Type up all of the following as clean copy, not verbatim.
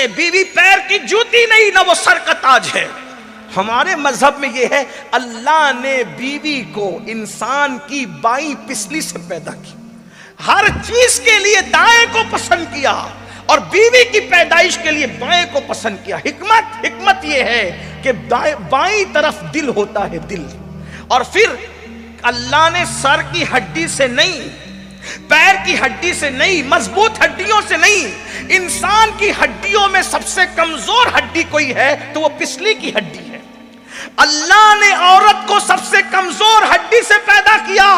سمجھے بیوی پیر کی جوتی نہیں نہ وہ سر کا تاج ہے. ہمارے مذہب میں یہ ہے اللہ نے بیوی کو انسان کی بائیں پسلی سے پیدا کی, ہر چیز کے لیے دائیں کو پسند کیا اور بیوی کی پیدائش کے لیے بائیں کو پسند کیا. حکمت یہ ہے کہ بائیں طرف دل ہوتا ہے, دل. اور پھر اللہ نے سر کی ہڈی سے نہیں, پیر کی ہڈی سے نہیں, مضبوط ہڈیوں سے نہیں, انسان کی ہڈیوں میں سب سے کمزور ہڈی کوئی ہے تو وہ پسلی کی ہڈی ہے. اللہ نے عورت کو سب سے کمزور ہڈی سے پیدا کیا.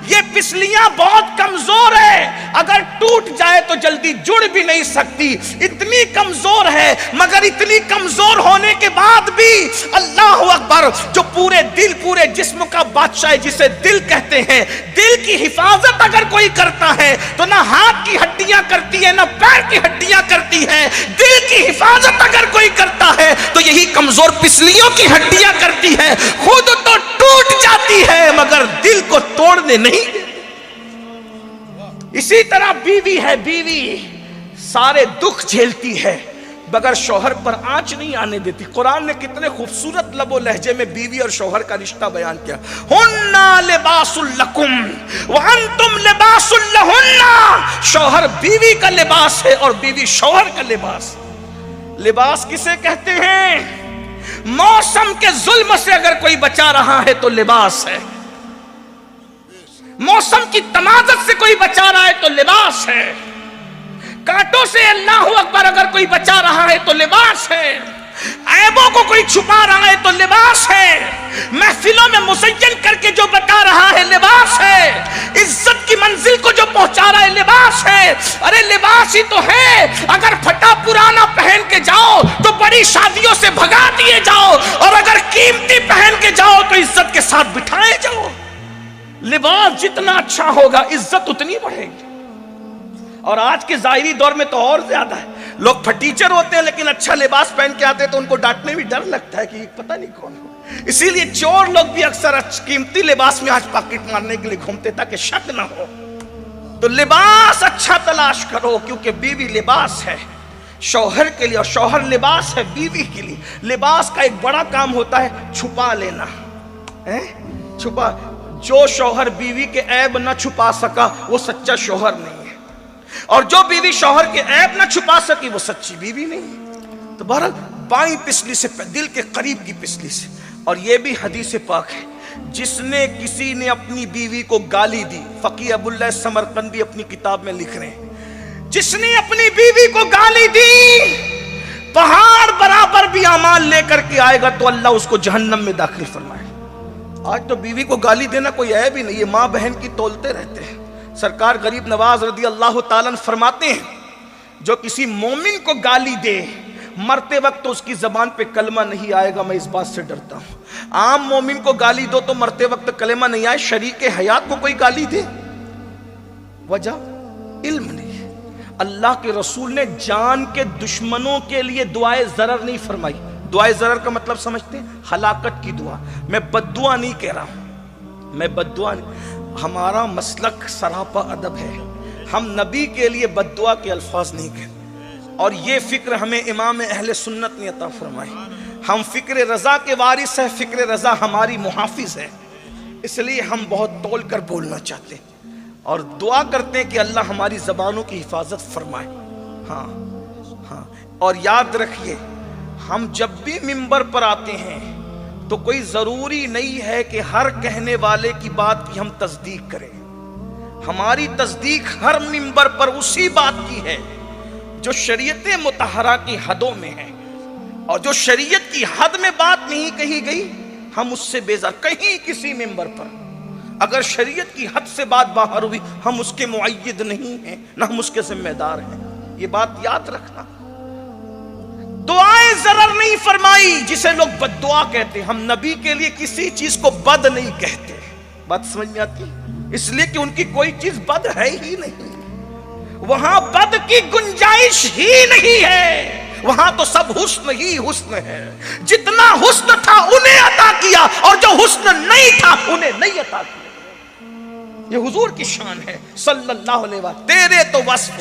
یہ پسلیاں بہت کمزور ہے, اگر ٹوٹ جائے تو جلدی جڑ بھی نہیں سکتی, اتنی کمزور ہے. مگر اتنی کمزور ہونے کے بعد بھی اللہ اکبر, جو پورے دل پورے جسم کا بادشاہ جسے دل کہتے ہیں, دل کی حفاظت اگر کوئی کرتا ہے تو نہ ہاتھ کی ہڈیاں کرتی ہے نہ پیر کی ہڈیاں کرتی ہے. دل کی حفاظت اگر کوئی کرتا ہے تو یہی کمزور پسلیوں کی ہڈیاں کرتی ہے. خود تو ٹوٹ جاتی ہے مگر دل کو توڑنے نہیں. اسی طرح بیوی ہے, بیوی سارے دکھ جھیلتی ہے مگر شوہر پر آنچ نہیں آنے دیتی. قرآن نے کتنے خوبصورت لب و لہجے میں بیوی اور شوہر کا رشتہ بیان کیا. ہن لباس لکم وانتم لباس لہن. شوہر بیوی کا لباس ہے اور بیوی شوہر کا لباس. لباس کسے کہتے ہیں؟ موسم کے ظلم سے اگر کوئی بچا رہا ہے تو لباس ہے. موسم کی تمازت سے کوئی بچا رہا ہے تو لباس ہے. کانٹوں سے اللہ اکبر اگر کوئی بچا رہا ہے تو لباس ہے. عیبوں کو کوئی چھپا رہا ہے تو لباس ہے. محفلوں میں مزین کر کے جو بتا رہا ہے لباس ہے. عزت کی منزل کو جو پہنچا رہا ہے لباس ہے. ارے لباس ہی تو ہے. اگر پھٹا پرانا پہن کے جاؤ تو بڑی شادیوں سے بھگا دیے جاؤ, اور اگر قیمتی پہن کے جاؤ تو عزت کے ساتھ بٹھائے جاؤ. لباس جتنا اچھا ہوگا عزت اتنی بڑھے گی. اور آج کے ظاہری دور میں تو اور زیادہ ہے. لوگ پھٹیچر ہوتے ہیں لیکن اچھا لباس پہن کے آتے ہیں تو ان کو ڈانٹنے بھی ڈر لگتا ہے کہ پتہ نہیں کون ہو. اسی لیے چور لوگ بھی اکثر قیمتی لباس میں آج پاکٹ مارنے کے لیے گھومتے تاکہ شک نہ ہو. تو لباس اچھا تلاش کرو, کیونکہ بیوی لباس ہے شوہر کے لیے اور شوہر لباس ہے بیوی کے لیے. لباس کا ایک بڑا کام ہوتا ہے چھپا لینا. چھپا, جو شوہر بیوی کے عیب نہ چھپا سکا وہ سچا شوہر نہیں ہے, اور جو بیوی شوہر کے عیب نہ چھپا سکی وہ سچی بیوی نہیں. تو بہرحال بائیں پسلی سے, دل کے قریب کی پسلی سے. اور یہ بھی حدیث پاک ہے, جس نے کسی نے اپنی بیوی کو گالی دی, فقیہ ابو اللہ سمرقندی اپنی کتاب میں لکھ رہے ہیں, جس نے اپنی بیوی کو گالی دی پہاڑ برابر بھی اعمال لے کر کے آئے گا تو اللہ اس کو جہنم میں داخل فرمائے. آج تو بیوی کو گالی دینا کوئی عیب ہی نہیں, یہ ماں بہن کی تولتے رہتے ہیں. سرکار غریب نواز رضی اللہ تعالیٰ فرماتے ہیں جو کسی مومن کو گالی دے مرتے وقت تو اس کی زبان پہ کلمہ نہیں آئے گا, میں اس بات سے ڈرتا ہوں. عام مومن کو گالی دو تو مرتے وقت کلمہ نہیں آئے, شریک حیات کو کوئی گالی دے وجہ علم نہیں. اللہ کے رسول نے جان کے دشمنوں کے لیے دعائے ضرر نہیں فرمائی. دعائے ضرر کا مطلب سمجھتے ہیں؟ ہلاکت کی دعا. میں بد دعا نہیں کہہ رہا ہوں, میں بد دعا نہیں. ہمارا مسلک سراپا ادب ہے, ہم نبی کے لیے بد دعا کے الفاظ نہیں کہتے, اور یہ فکر ہمیں امام اہل سنت نے عطا فرمائی. ہم فکر رضا کے وارث ہیں, فکر رضا ہماری محافظ ہے, اس لیے ہم بہت تول کر بولنا چاہتے ہیں اور دعا کرتے ہیں کہ اللہ ہماری زبانوں کی حفاظت فرمائے. ہاں ہاں, اور یاد رکھیے ہم جب بھی منبر پر آتے ہیں تو کوئی ضروری نہیں ہے کہ ہر کہنے والے کی بات کی ہم تصدیق کریں. ہماری تصدیق ہر منبر پر اسی بات کی ہے جو شریعت مطہرہ کی حدوں میں ہے, اور جو شریعت کی حد میں بات نہیں کہی گئی ہم اس سے بیزار. کہیں کسی منبر پر اگر شریعت کی حد سے بات باہر ہوئی ہم اس کے معید نہیں ہیں, نہ ہم اس کے ذمہ دار ہیں. یہ بات یاد رکھنا. دعائیں ضرر نہیں فرمائی جسے لوگ بد دعا کہتے ہیں. ہم نبی کے لیے کسی چیز کو بد نہیں کہتے. بات سمجھ میں آتی؟ اس لیے کہ ان کی کوئی چیز بد ہے ہی نہیں, وہاں بد کی گنجائش ہی نہیں ہے, وہاں تو سب حسن ہی حسن ہے. جتنا حسن تھا انہیں عطا کیا اور جو حسن نہیں تھا انہیں نہیں عطا کیا. یہ حضور کی شان ہے صلی اللہ علیہ وسلم. تیرے تو وصف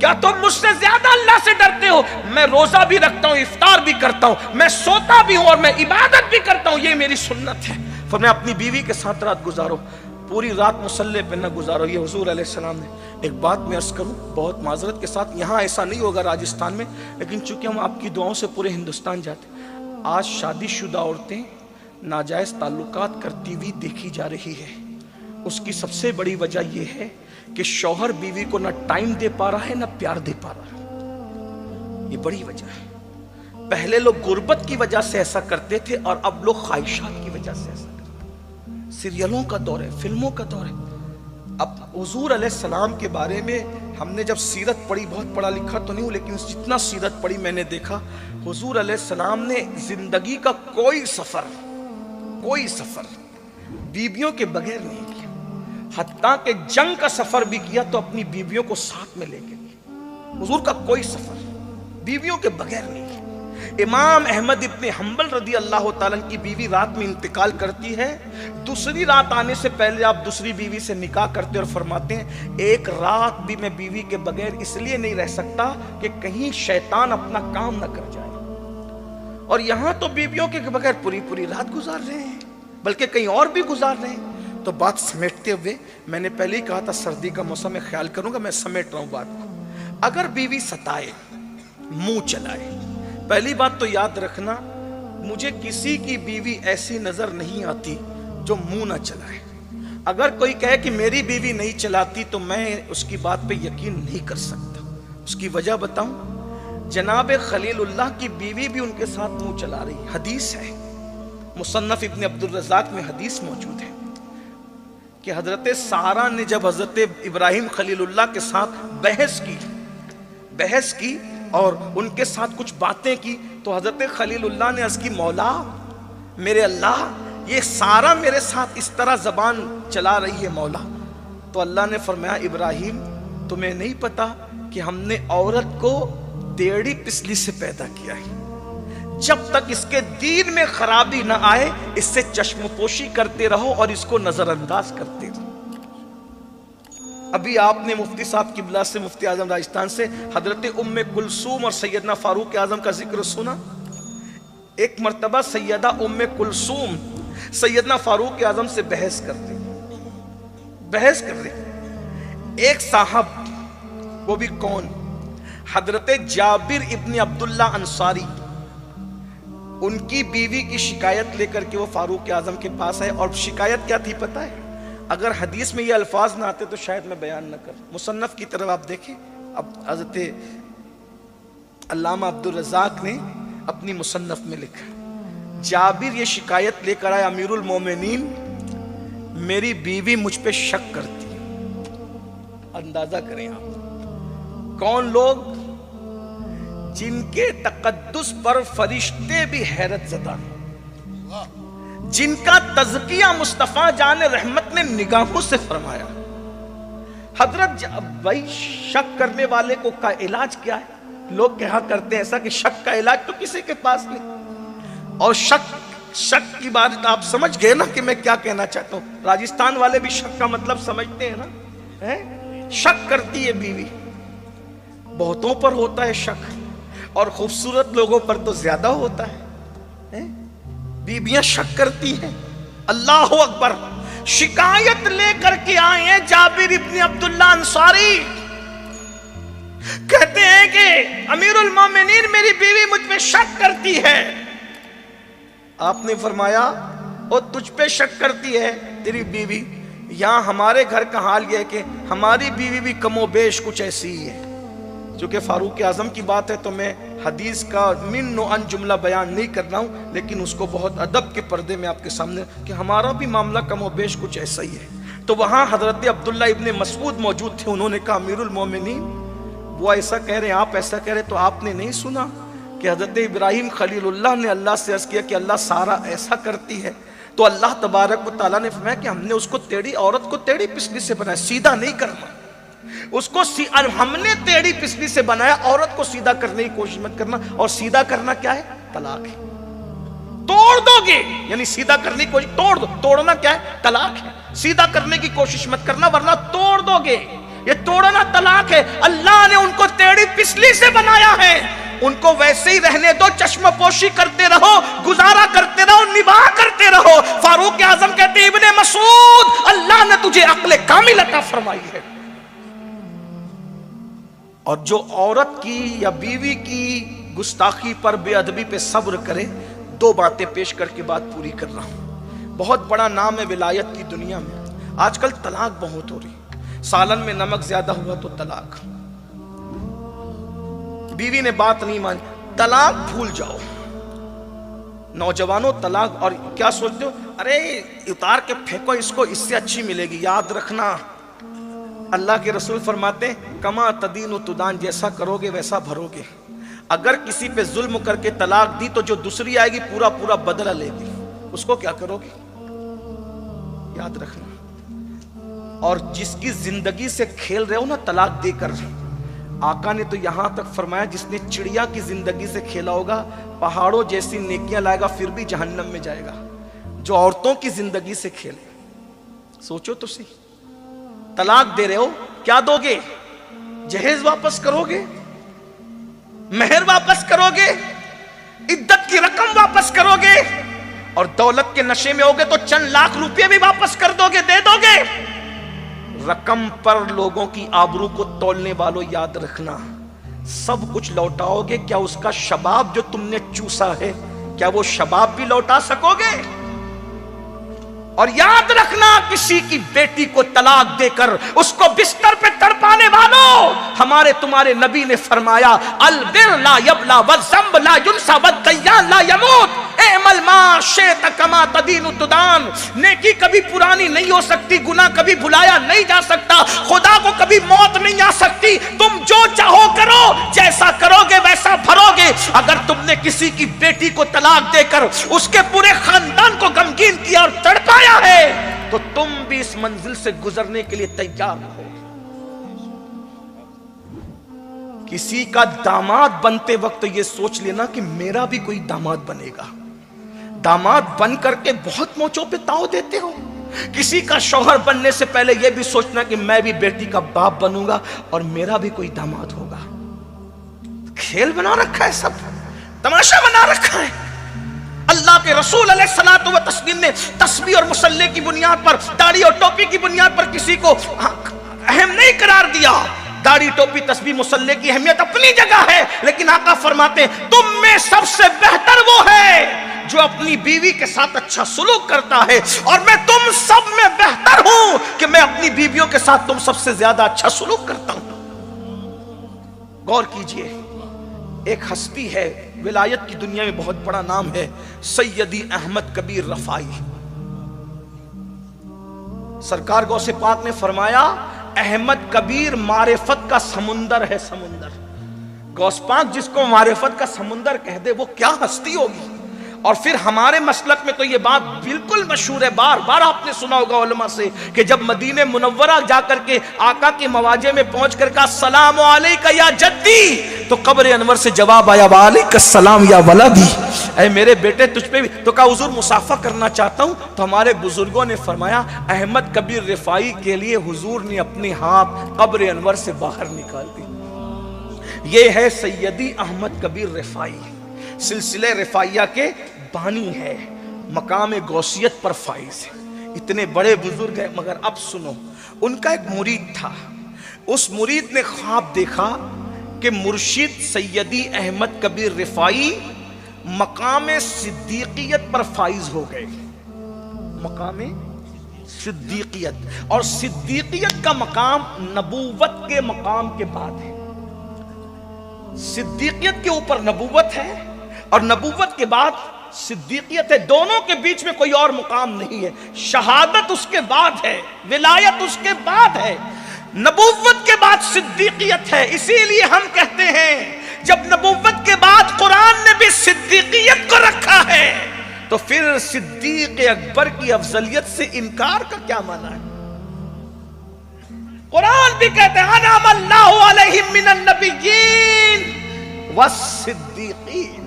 کیا تم مجھ سے زیادہ اللہ سے ڈرتے ہو؟ میں روزہ بھی رکھتا ہوں، افطار بھی کرتا ہوں، میں سوتا بھی ہوں اور میں عبادت بھی کرتا ہوں، یہ میری سنت ہے۔ فرمایا اپنی بیوی کے ساتھ رات گزارو، پوری رات مصلی پہ نہ گزارو۔ یہ حضور علیہ السلام نے۔ ایک بات میں عرض کروں بہت معذرت کے ساتھ، یہاں ایسا نہیں ہوگا راجستھان میں، لیکن چونکہ ہم آپ کی دعاؤں سے پورے ہندوستان جاتے ہیں، آج شادی شدہ عورتیں ناجائز تعلقات کرتی ہوئی دیکھی جا رہی ہے۔ اس کی سب سے بڑی وجہ یہ ہے کہ شوہر بیوی کو نہ ٹائم دے پا رہا ہے نہ پیار دے پا رہا ہے، یہ بڑی وجہ ہے۔ پہلے لوگ غربت کی وجہ سے ایسا کرتے تھے اور اب لوگ خواہشات کی وجہ سے ایسا کرتے ہیں۔ سیریلوں کا دور ہے، فلموں کا دور ہے۔ اب حضور علیہ السلام کے بارے میں ہم نے جب سیرت پڑھی، بہت پڑھا لکھا تو نہیں ہوں لیکن جتنا سیرت پڑھی میں نے دیکھا، حضور علیہ السلام نے زندگی کا کوئی سفر بیویوں کے بغیر نہیں کیا، حتیٰ کہ جنگ کا سفر بھی کیا تو اپنی بیویوں کو ساتھ میں لے کے گیا۔ حضور کا کوئی سفر بیویوں کے بغیر نہیں کیا۔ امام احمد ابن حنبل رضی اللہ تعالیٰ کی بیوی رات میں انتقال کرتی ہے، دوسری رات آنے سے پہلے آپ دوسری بیوی سے نکاح کرتے اور فرماتے ہیں ایک رات بھی میں بیوی کے بغیر اس لیے نہیں رہ سکتا کہ کہیں شیطان اپنا کام نہ کر جائے۔ اور یہاں تو بیویوں کے بغیر پوری رات گزار رہے ہیں، بلکہ کہیں اور بھی گزار رہے ہیں۔ تو بات سمیٹتے ہوئے میں نے پہلے ہی کہا تھا سردی کا موسم میں خیال کروں گا، میں سمیٹ رہا ہوں بات کو۔ اگر بیوی ستائے، منہ چلائے، پہلی بات تو یاد رکھنا مجھے کسی کی بیوی ایسی نظر نہیں آتی جو منہ نہ چلائے۔ اگر کوئی کہے کہ میری بیوی نہیں چلاتی تو میں اس کی بات پہ یقین نہیں کر سکتا۔ اس کی وجہ بتاؤں، جناب خلیل اللہ کی بیوی بھی ان کے ساتھ منہ چلا رہی، حدیث ہے، مصنف ابن عبد الرزاق میں حدیث موجود ہے کہ حضرت سارہ نے جب حضرت ابراہیم خلیل اللہ کے ساتھ بحث کی اور ان کے ساتھ کچھ باتیں کی تو حضرت خلیل اللہ نے عرض کی مولا میرے اللہ، یہ سارہ میرے ساتھ اس طرح زبان چلا رہی ہے مولا۔ تو اللہ نے فرمایا ابراہیم تمہیں نہیں پتا کہ ہم نے عورت کو ٹیڑھی پسلی سے پیدا کیا ہے، جب تک اس کے دین میں خرابی نہ آئے اس سے چشم پوشی کرتے رہو اور اس کو نظر انداز کرتے رہو۔ ابھی آپ نے مفتی صاحب قبلہ سے، مفتی اعظم راجستھان سے، حضرت ام کلثوم اور سیدنا فاروق اعظم کا ذکر سنا۔ ایک مرتبہ سیدہ ام کلثوم سیدنا فاروق اعظم سے بحث کر رہے، ایک صاحب، وہ بھی کون؟ حضرت جابر ابن عبداللہ انصاری، ان کی بیوی کی شکایت لے کر کے وہ فاروق اعظم کے پاس آئے، اور شکایت کیا تھی پتہ ہے؟ اگر حدیث میں یہ الفاظ نہ آتے تو شاید میں بیان نہ کروں۔ مصنف کی طرف آپ دیکھیں، اب حضرت علامہ عبد الرزاق نے اپنی مصنف میں لکھا، جابر یہ شکایت لے کر آئے، امیر المومنین میری بیوی مجھ پہ شک کرتی ہے۔ اندازہ کریں آپ کون لوگ جن کے تقدس پر فرشتے بھی حیرت زدہ، جن کا تزکیہ مصطفیٰ جان رحمت نے نگاہوں سے فرمایا۔ حضرت بھائی شک کرنے والے کو کا علاج کیا ہے؟ لوگ کہا کرتے ہیں ایسا کہ شک کا علاج تو کسی کے پاس نہیں، اور شک کی بات آپ سمجھ گئے نا کہ میں کیا کہنا چاہتا ہوں۔ راجستھان والے بھی شک کا مطلب سمجھتے ہیں نا، شک کرتی ہے بیوی، بہتوں پر ہوتا ہے شک، اور خوبصورت لوگوں پر تو زیادہ ہوتا ہے۔ بیویاں شک کرتی ہیں۔ اللہ اکبر، شکایت لے کر کے آئے ہیں جابر ابن عبداللہ انصاری، کہتے ہیں کہ امیر المومنین میری بیوی مجھ پہ شک کرتی ہے۔ آپ نے فرمایا وہ تجھ پہ شک کرتی ہے تیری بیوی، یہاں ہمارے گھر کا حال یہ ہے کہ ہماری بیوی بھی کم و بیش کچھ ایسی ہی ہے۔ چونکہ فاروق اعظم کی بات ہے تو میں حدیث کا من و ان جملہ بیان نہیں کر رہا ہوں، لیکن اس کو بہت ادب کے پردے میں آپ کے سامنے کہ ہمارا بھی معاملہ کم و بیش کچھ ایسا ہی ہے۔ تو وہاں حضرت عبداللہ ابن مسعود موجود تھے، انہوں نے کہا امیر المومنین وہ ایسا کہہ رہے ہیں، آپ ایسا کہہ رہے، تو آپ نے نہیں سنا کہ حضرت ابراہیم خلیل اللہ نے اللہ سے عرض کیا کہ اللہ سارا ایسا کرتی ہے، تو اللہ تبارک و تعالیٰ نے فرمایا کہ ہم نے اس کو ٹیڑھی، عورت کو ٹیڑھی پسلی سے بنایا، سیدھا نہیں کرنا اس کو، ہم نے ٹیڑھی پسلی سے بنایا، عورت کو سیدھا کرنے کی کوشش مت کرنا، اور سیدھا کرنا کیا ہے؟ طلاق ہے۔ توڑ دو گے یعنی سیدھا کرنے کی کوشش، توڑ دو، توڑنا کیا ہے؟ طلاق ہے۔ سیدھا کرنے کی کوشش مت کرنا ورنہ توڑ دو گے۔ یہ توڑنا طلاق ہے. اللہ نے ان کو ٹیڑھی پسلی سے بنایا ہے, ان کو ویسے ہی رہنے دو, چشم پوشی کرتے رہو, گزارا کرتے رہو, نباہ کرتے رہو. فاروق اعظم کہتے ہیں ابن مسعود, اللہ نے تجھے عقل کامل عطا فرمائی ہے, اور جو عورت کی یا بیوی کی گستاخی پر, بے ادبی پہ صبر کرے. دو باتیں پیش کر کے بات پوری کر رہا ہوں. بہت بڑا نام ہے ولایت کی دنیا میں. آج کل طلاق بہت ہو رہی, سالن میں نمک زیادہ ہوا تو طلاق, بیوی نے بات نہیں مانی, طلاق بھول جاؤ. نوجوانوں طلاق, اور کیا سوچتے ہو, ارے اتار کے پھینکو اس کو, اس سے اچھی ملے گی. یاد رکھنا اللہ کے رسول فرماتے ہیں کما تدین و تدان, جیسا کرو گے ویسا بھرو گے. اگر کسی پہ ظلم کر کے طلاق دی تو جو دوسری آئے گی پورا پورا بدلہ لے گی, اس کو کیا کرو گے, یاد رکھنا. اور جس کی زندگی سے کھیل رہے ہو نا طلاق دے کر, آقا نے تو یہاں تک فرمایا جس نے چڑیا کی زندگی سے کھیلا ہوگا پہاڑوں جیسی نیکیاں لائے گا پھر بھی جہنم میں جائے گا. جو عورتوں کی زندگی سے کھیلے, سوچو تو صحیح. طلاق دے رہے ہو, کیا دو گے, جہیز واپس کرو گے, مہر واپس کرو گے, عدت کی رقم واپس کرو گے, اور دولت کے نشے میں ہوگے تو چند لاکھ روپے بھی واپس کر دو گے, دے دو گے. رقم پر لوگوں کی آبرو کو تولنے والوں یاد رکھنا, سب کچھ لوٹاؤ گے, کیا اس کا شباب جو تم نے چوسا ہے کیا وہ شباب بھی لوٹا سکو گے؟ اور یاد رکھنا کسی کی بیٹی کو طلاق دے کر اس کو بستر پہ تڑپانے والوں, ہمارے تمہارے نبی نے فرمایا البر لا یبلا والذنب لا ینسى والدیان لا یموت, اعمل ما شئت کما تدین تدان. نیکی کبھی پرانی نہیں ہو سکتی, گناہ کبھی بھلایا نہیں جا سکتا, خدا کو کبھی موت نہیں آ سکتی. تم جو چاہو کرو, جیسا کرو گے ویسا بھرو گے. اگر تم نے کسی کی بیٹی کو طلاق دے کر اس کے پورے خاندان کو غمگین کیا اور تڑپایا ہے تو تم بھی اس منزل سے گزرنے کے لیے تیار ہو. کسی کا داماد بنتے وقت یہ سوچ لینا کہ میرا بھی کوئی داماد بنے گا. داماد بن کر کے بہت موچوں پہ تاؤ دیتے ہو. کسی کا شوہر بننے سے پہلے یہ بھی سوچنا کہ میں بھی بیٹی کا باپ بنوں گا اور میرا بھی کوئی داماد ہوگا. کھیل بنا رکھا ہے, سب تماشا بنا رکھا ہے. اللہ کے رسول علیہ الصلوۃ والتسلیم نے تسبیح اور مصلی کی بنیاد پر, داڑھی اور ٹوپی کی بنیاد پر کسی کو اہم نہیں قرار دیا. داڑھی ٹوپی تسبیح مصلی کی اہمیت اپنی جگہ ہے, لیکن آقا فرماتے ہیں تم میں سب سے بہتر وہ ہے جو اپنی بیوی کے ساتھ اچھا سلوک کرتا ہے, اور میں تم سب میں بہتر ہوں کہ میں اپنی بیویوں کے ساتھ تم سب سے زیادہ اچھا سلوک کرتا ہوں. غور کیجئے, ایک ہستی ہے ولایت کی دنیا میں, بہت بڑا نام ہے, سیدی احمد کبیر رفائی. سرکار غوث پاک نے فرمایا احمد کبیر معرفت کا سمندر ہے, سمندر. غوث پاک جس کو معرفت کا سمندر کہہ دے وہ کیا ہستی ہوگی. اور پھر ہمارے مسلک میں تو یہ بات بالکل مشہور ہے, بار بار آپ نے سنا ہوگا علماء سے, کہ جب مدینہ منورہ جا کر کے آقا کے مواجہ میں پہنچ کر کہا السلام علیکہ یا جدی, تو قبر انور سے جواب آیا وعلیکہ السلام یا ولدی, اے میرے بیٹے تجھ پہ بھی. تو کہا حضور مصافحہ کرنا چاہتا ہوں. تو ہمارے بزرگوں نے فرمایا احمد کبیر رفائی کے لیے حضور نے اپنے ہاتھ قبر انور سے باہر نکال دی. یہ ہے سیدی احمد کبیر رفائی, سلسلہ رفائیہ کے بانی ہے, مقام غوثیت پر فائز ہے. اتنے بڑے بزرگ ہیں, مگر اب سنو, ان کا ایک مرید تھا. اس مرید نے خواب دیکھا کہ مرشد سیدی احمد کبیر رفائی مقام صدیقیت پر فائز ہو گئے. مقام صدیقیت, اور صدیقیت کا مقام نبوت کے مقام کے بعد ہے. صدیقیت کے اوپر نبوت ہے اور نبوت کے بعد صدیقیت ہے, دونوں کے بیچ میں کوئی اور مقام نہیں ہے. شہادت اس کے بعد ہے, ولایت اس کے بعد ہے, نبوت کے بعد صدیقیت ہے. اسی لیے ہم کہتے ہیں جب نبوت کے بعد قرآن نے بھی صدیقیت کو رکھا ہے تو پھر صدیق اکبر کی افضلیت سے انکار کا کیا معنی ہے؟ قرآن بھی کہتے ہیں انعم اللہ علیہم من النبیین والصدیقین.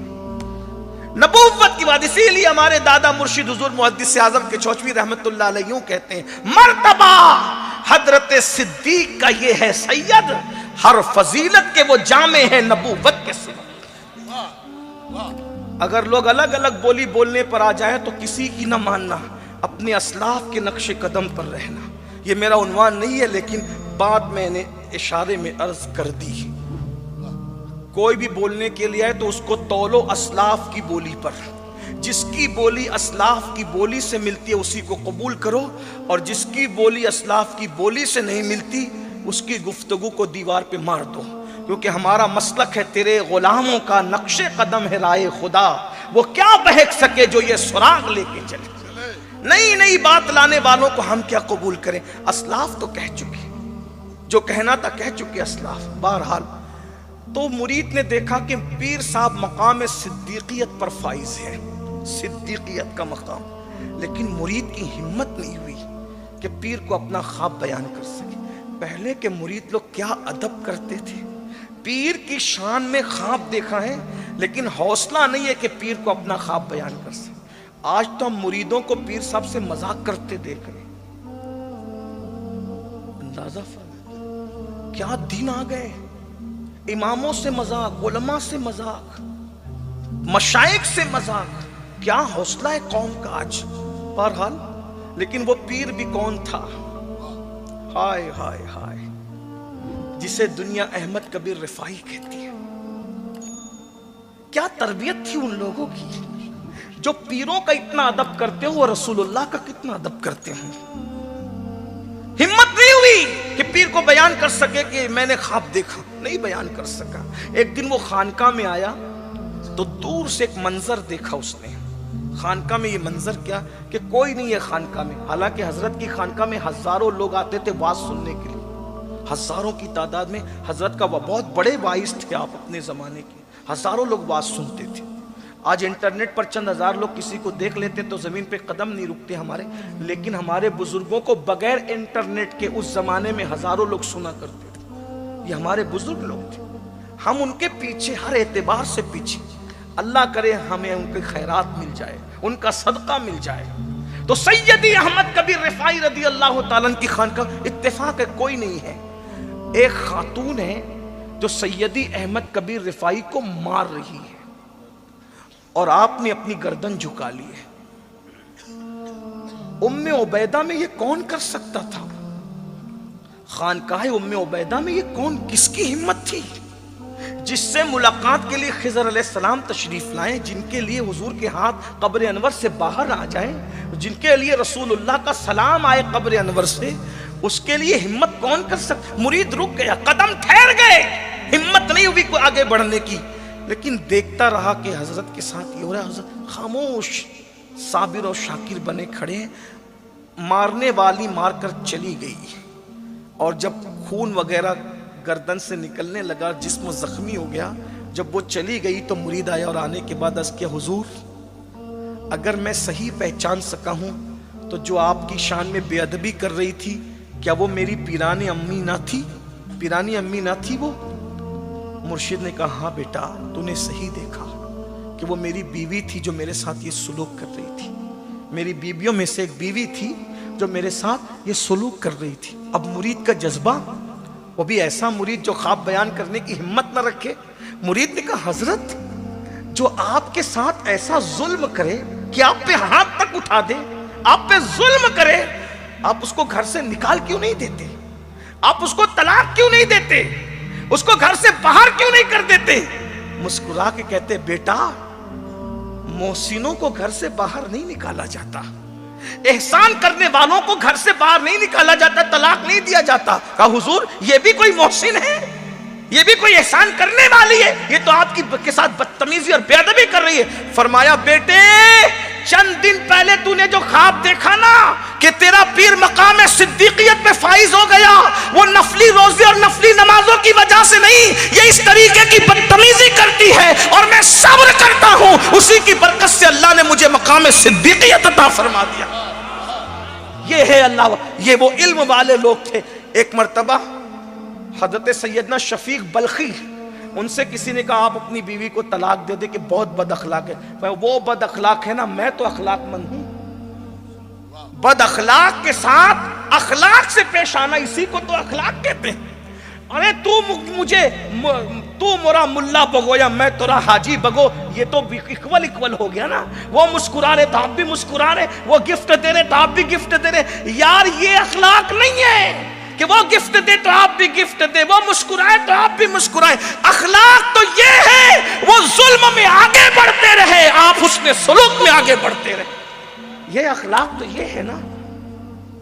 نبوت کی بات, اسی لیے ہمارے دادا مرشد حضور محدث اعظم کے چوچوی رحمت اللہ علیہ کہتے ہیں مرتبہ حضرت صدیق کا یہ ہے سید، ہر فضیلت کے وہ جامع ہیں نبوت کے سوا۔ اگر لوگ الگ الگ بولی بولنے پر آ جائیں تو کسی کی نہ ماننا، اپنے اسلاف کے نقش قدم پر رہنا۔ یہ میرا عنوان نہیں ہے، لیکن بات میں نے اشارے میں عرض کر دی۔ کوئی بھی بولنے کے لیے آئے تو اس کو تولو اسلاف کی بولی پر، جس کی بولی اسلاف کی بولی سے ملتی ہے اسی کو قبول کرو، اور جس کی بولی اسلاف کی بولی سے نہیں ملتی اس کی گفتگو کو دیوار پہ مار دو، کیونکہ ہمارا مسلک ہے تیرے غلاموں کا نقش قدم ہے رائے خدا، وہ کیا بہک سکے جو یہ سراغ لے کے چلے۔ نئی نئی بات لانے والوں کو ہم کیا قبول کریں؟ اسلاف تو کہہ چکے، جو کہنا تھا کہہ چکے اسلاف۔ بہرحال تو مرید نے دیکھا کہ پیر صاحب مقام صدیقیت پر فائز ہے، صدیقیت کا مقام، لیکن مرید کی ہمت نہیں ہوئی کہ پیر کو اپنا خواب بیان کر سکے۔ پہلے کے مرید لوگ کیا ادب کرتے تھے، پیر کی شان میں خواب دیکھا ہے، لیکن حوصلہ نہیں ہے کہ پیر کو اپنا خواب بیان کر سکے۔ آج تو ہم مریدوں کو پیر صاحب سے مذاق کرتے دیکھ رہے ہیں۔ اندازہ فرمائیں کیا دن آ گئے، اماموں سے مذاق، علماء سے مذاق، مشائخ سے مذاق، کیا حوصلہ ہے قوم کا آج۔ بہرحال لیکن وہ پیر بھی کون تھا، ہائے ہائے ہائے، جسے دنیا احمد کبیر رفاعی کہتی ہے۔ کیا تربیت تھی ان لوگوں کی، جو پیروں کا اتنا ادب کرتے ہو، وہ رسول اللہ کا کتنا ادب کرتے ہیں۔ ہمت نہیں ہوئی کہ پیر کو بیان کر سکے کہ میں نے خواب دیکھا، نہیں بیان کر سکا۔ ایک دن وہ خانقاہ میں آیا تو دور سے ایک منظر دیکھا اس نے۔ خانقاہ میں یہ منظر کیا کہ کوئی نہیں ہے خانقاہ میں، حالانکہ حضرت کی خانقاہ میں ہزاروں لوگ آتے تھے واعظ سننے کے لیے، ہزاروں کی تعداد میں۔ حضرت کا بہت بڑے واعظ تھے آپ اپنے زمانے کے، ہزاروں لوگ واعظ سنتے تھے۔ آج انٹرنیٹ پر چند ہزار لوگ کسی کو دیکھ لیتے تو زمین پہ قدم نہیں رکتے ہمارے، لیکن ہمارے بزرگوں کو بغیر انٹرنیٹ کے اس زمانے میں ہزاروں لوگ سنا کرتے تھے۔ یہ ہمارے بزرگ لوگ تھے، ہم ان کے پیچھے ہر اعتبار سے پیچھے۔ اللہ کرے ہمیں ان کے خیرات مل جائے، ان کا صدقہ مل جائے۔ تو سیدی احمد کبیر رفاعی رضی اللہ تعالیٰ عنہ کی خانقاہ، اتفاق ہے کوئی نہیں ہے، ایک خاتون ہے جو سیدی احمد کبیر رفاعی کو مار رہی ہے، اور آپ نے اپنی گردن جھکا لی ہے۔ ام عبیدہ میں یہ کون کر سکتا تھا؟ خانقاہ ام عبیدہ میں یہ کون، کس کی ہمت تھی جس سے ملاقات کے لیے خضر علیہ السلام تشریف لائیں، جن کے لیے حضور کے ہاتھ قبر انور سے باہر آ جائیں، جن کے لیے رسول اللہ کا سلام آئے قبر انور سے، اس کے لیے ہمت کون کر سکتا؟ مرید رک گیا، قدم ٹھہر گئے، ہمت نہیں ہوئی کوئی آگے بڑھنے کی، لیکن دیکھتا رہا کہ حضرت کے ساتھ یہ ہو رہا ہے۔ حضرت خاموش صابر اور شاکر بنے کھڑے ہیں۔ مارنے والی مار کر چلی گئی، اور جب خون وغیرہ گردن سے نکلنے لگا، جسم زخمی ہو گیا، جب وہ چلی گئی تو مرید آیا اور آنے کے بعد عرض کیا، حضور اگر میں صحیح پہچان سکا ہوں تو جو آپ کی شان میں بے ادبی کر رہی تھی، کیا وہ میری پیرانی امی نہ تھی؟ پیرانی امی نہ تھی وہ؟ مرشد نے کہا، ہاں بیٹا تو نے صحیح دیکھا کہ وہ میری بیوی تھی جو میرے ساتھ یہ سلوک کر رہی تھی، میری بیویوں میں سے ایک بیوی تھی جو میرے ساتھ یہ سلوک کر رہی تھی۔ اب مرید کا جذبہ، وہ بھی ایسا مرید جو خواب بیان کرنے کی ہمت نہ رکھے، مرید نے کہا، حضرت جو آپ کے ساتھ ایسا ظلم کرے کہ آپ پہ ہاتھ تک اٹھا دے، آپ پہ ظلم کرے، آپ اس کو گھر سے نکال کیوں نہیں دیتے؟ آپ اس کو طلاق کیوں نہیں دیتے؟ اس کو گھر سے باہر کیوں نہیں کر دیتے؟ مسکرا کے کہتے، بیٹا محسنوں کو گھر سے باہر نہیں نکالا جاتا، احسان کرنے والوں کو گھر سے باہر نہیں نکالا جاتا، طلاق نہیں دیا جاتا۔ کہا، حضور یہ بھی کوئی محسن ہے، یہ بھی کوئی احسان کرنے والی ہے، یہ تو آپ کے ساتھ بدتمیزی اور بے ادبی کر رہی ہے۔ فرمایا، بیٹے چند دن پہلے تو نے جو خواب دیکھا نا کہ تیرا پیر مقام صدیقیت میں فائز ہو گیا، وہ نفلی روزے اور نفلی نمازوں کی وجہ سے نہیں، یہ اس طریقے کی بدتمیزی کرتی ہے اور میں صبر کرتا ہوں، اسی کی برکت سے اللہ نے مجھے مقام صدیقیت عطا فرما دیا۔ یہ ہے اللہ، یہ وہ علم والے لوگ تھے۔ ایک مرتبہ حضرت سیدنا شفیق بلخی، ان سے کسی نے کہا، آپ اپنی بیوی کو طلاق دے دے کہ بہت بد اخلاق ہے۔ وہ بد اخلاق ہے نا، میں تو اخلاق مند ہوں۔ بد اخلاق کے ساتھ اخلاق سے پیش آنا، اسی کو تو اخلاق کہتے ہیں۔ ارے تو مرا ملا بگو یا میں تورا حاجی بگو، یہ تو اکول ہو گیا نا۔ وہ مسکرا رہے تو آپ بھی مسکرا رہے، وہ گفٹ دے رہے تو آپ بھی گفٹ دے رہے۔ یار یہ اخلاق نہیں ہے کہ وہ گفٹ دے تو آپ بھی گفٹ دے، وہ مسکرائے تو آپ بھی مسکرائے۔ اخلاق تو یہ ہے وہ ظلم میں آگے بڑھتے رہے، آپ حسن سلوک میں آگے بڑھتے رہے۔ یہ اخلاق تو یہ ہے نا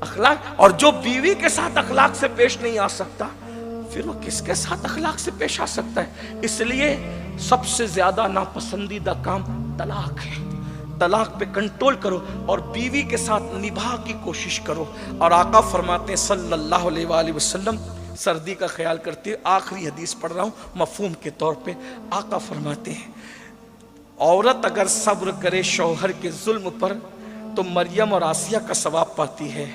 اخلاق۔ اور جو بیوی کے ساتھ اخلاق سے پیش نہیں آ سکتا، پھر وہ کس کے ساتھ اخلاق سے پیش آ سکتا ہے؟ اس لیے سب سے زیادہ ناپسندیدہ کام طلاق ہے۔ طلاق پہ کنٹرول کرو اور بیوی کے ساتھ نبھا کی کوشش کرو۔ اور آقا فرماتے ہیں صلی اللہ علیہ وآلہ وسلم، سردی کا خیال کرتے آخری حدیث پڑھ رہا ہوں مفہوم کے طور پہ، آقا فرماتے ہیں عورت اگر صبر کرے شوہر کے ظلم پر تو مریم اور آسیہ کا ثواب پاتی ہے،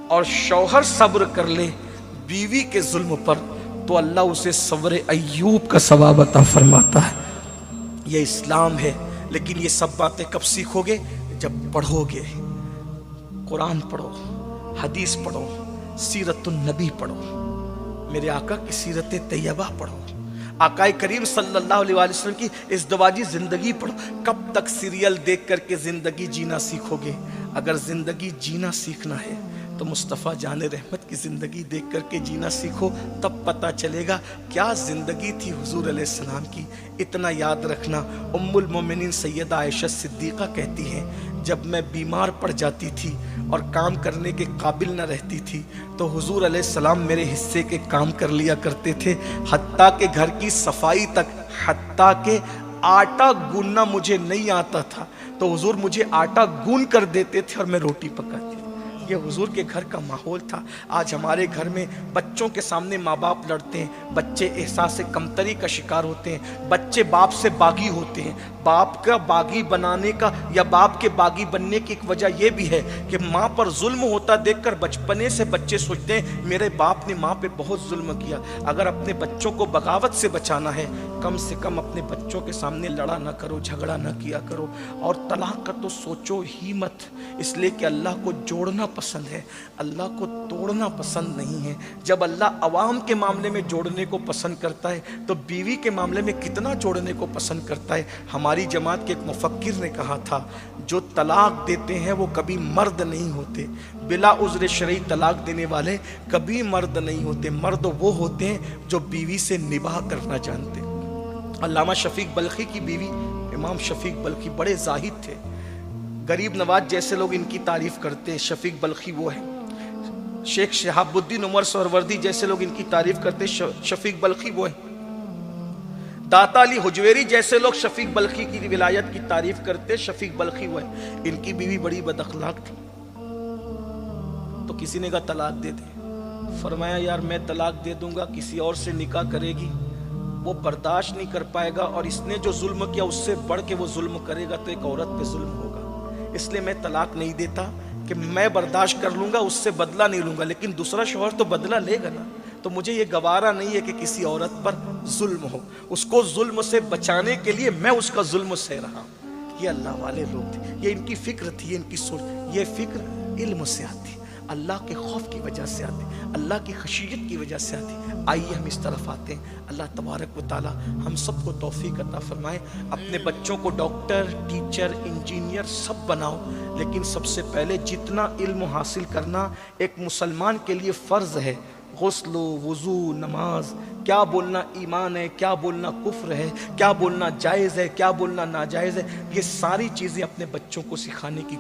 اور شوہر صبر کر لے بیوی کے ظلم پر تو اللہ اسے صبر ایوب کا ثواب عطا فرماتا ہے۔ یہ اسلام ہے۔ لیکن یہ سب باتیں کب سیکھو گے؟ جب پڑھو گے، قرآن پڑھو، حدیث پڑھو، سیرت النبی پڑھو، میرے آقا کی سیرت طیبہ پڑھو، آقا کریم صلی اللہ علیہ وآلہ وسلم کی ازدواجی زندگی پڑھو۔ کب تک سیریل دیکھ کر کے زندگی جینا سیکھو گے؟ اگر زندگی جینا سیکھنا ہے تو مصطفیٰ جان رحمت کی زندگی دیکھ کر کے جینا سیکھو، تب پتہ چلے گا کیا زندگی تھی حضور علیہ السلام کی۔ اتنا یاد رکھنا، ام المومنین سیدہ عائشہ صدیقہ کہتی ہیں جب میں بیمار پڑ جاتی تھی اور کام کرنے کے قابل نہ رہتی تھی تو حضور علیہ السلام میرے حصے کے کام کر لیا کرتے تھے، حتیٰ کہ گھر کی صفائی تک، حتیٰ کہ آٹا گوننا مجھے نہیں آتا تھا تو حضور مجھے آٹا گون کر دیتے تھے اور میں روٹی پکاتی تھی۔ یہ حضور کے گھر کا ماحول تھا۔ آج ہمارے گھر میں بچوں کے سامنے ماں باپ لڑتے ہیں، بچے احساس کمتری کا شکار ہوتے ہیں، بچے باپ سے باغی ہوتے ہیں۔ باپ کا باغی بنانے کا یا باپ کے باغی بننے کی ایک وجہ یہ بھی ہے کہ ماں پر ظلم ہوتا دیکھ کر بچپنے سے بچے سوچتے ہیں میرے باپ نے ماں پہ بہت ظلم کیا۔ اگر اپنے بچوں کو بغاوت سے بچانا ہے، کم سے کم اپنے بچوں کے سامنے لڑا نہ کرو، جھگڑا نہ کیا کرو۔ اور طلاق کا تو سوچو ہی مت، اس لیے کہ اللہ کو جوڑنا پسند ہے، اللہ کو توڑنا پسند نہیں ہے۔ جب اللہ عوام کے معاملے میں جوڑنے کو پسند کرتا ہے تو بیوی کے معاملے میں کتنا جوڑنے کو پسند کرتا ہے۔ ہماری جماعت کے ایک مفکر نے کہا تھا جو طلاق دیتے ہیں وہ کبھی مرد نہیں ہوتے، بلا عذر شرعی طلاق دینے والے کبھی مرد نہیں ہوتے، مرد وہ ہوتے ہیں جو بیوی سے نباہ کرنا جانتے۔ علامہ شفیق بلخی کی بیوی امام شفیق بلخی بڑے زاہد تھے، غریب نواز جیسے لوگ ان کی تعریف کرتے ہیں، شفیق بلخی وہ ہے۔ شیخ شہاب الدین عمر سہروردی جیسے لوگ ان کی تعریف کرتے، شفیق بلخی وہ ہے۔ داتا علی حجویری جیسے لوگ شفیق بلخی کی ولایت کی تعریف کرتے، شفیق بلخی وہ ہے۔ ان کی بیوی بڑی بد اخلاق تھی تو کسی نے کہا طلاق دے دے۔ فرمایا یار میں طلاق دے دوں گا، کسی اور سے نکاح کرے گی، وہ برداشت نہیں کر پائے گا، اور اس نے جو ظلم کیا اس سے بڑھ کے وہ ظلم کرے گا تو ایک عورت پہ ظلم ہوگا۔ اس لیے میں طلاق نہیں دیتا کہ میں برداشت کر لوں گا، اس سے بدلہ نہیں لوں گا، لیکن دوسرا شوہر تو بدلہ لے گا نا۔ تو مجھے یہ گوارا نہیں ہے کہ کسی عورت پر ظلم ہو، اس کو ظلم سے بچانے کے لیے میں اس کا ظلم سہ رہا ہوں۔ یہ اللہ والے لوگ تھے، یہ ان کی فکر تھی، یہ ان کی سوچ۔ یہ فکر علم سے آتی، اللہ کے خوف کی وجہ سے آتی، اللہ کی خشیت کی وجہ سے آتی۔ آئیے ہم اس طرف آتے ہیں۔ اللہ تبارک و تعالی ہم سب کو توفیق عطا فرمائے۔ اپنے بچوں کو ڈاکٹر، ٹیچر، انجینئر سب بناؤ، لیکن سب سے پہلے جتنا علم حاصل کرنا ایک مسلمان کے لیے فرض ہے، غسل و وضو، نماز، کیا بولنا ایمان ہے، کیا بولنا کفر ہے، کیا بولنا جائز ہے، کیا بولنا ناجائز ہے، یہ ساری چیزیں اپنے بچوں کو سکھانے کی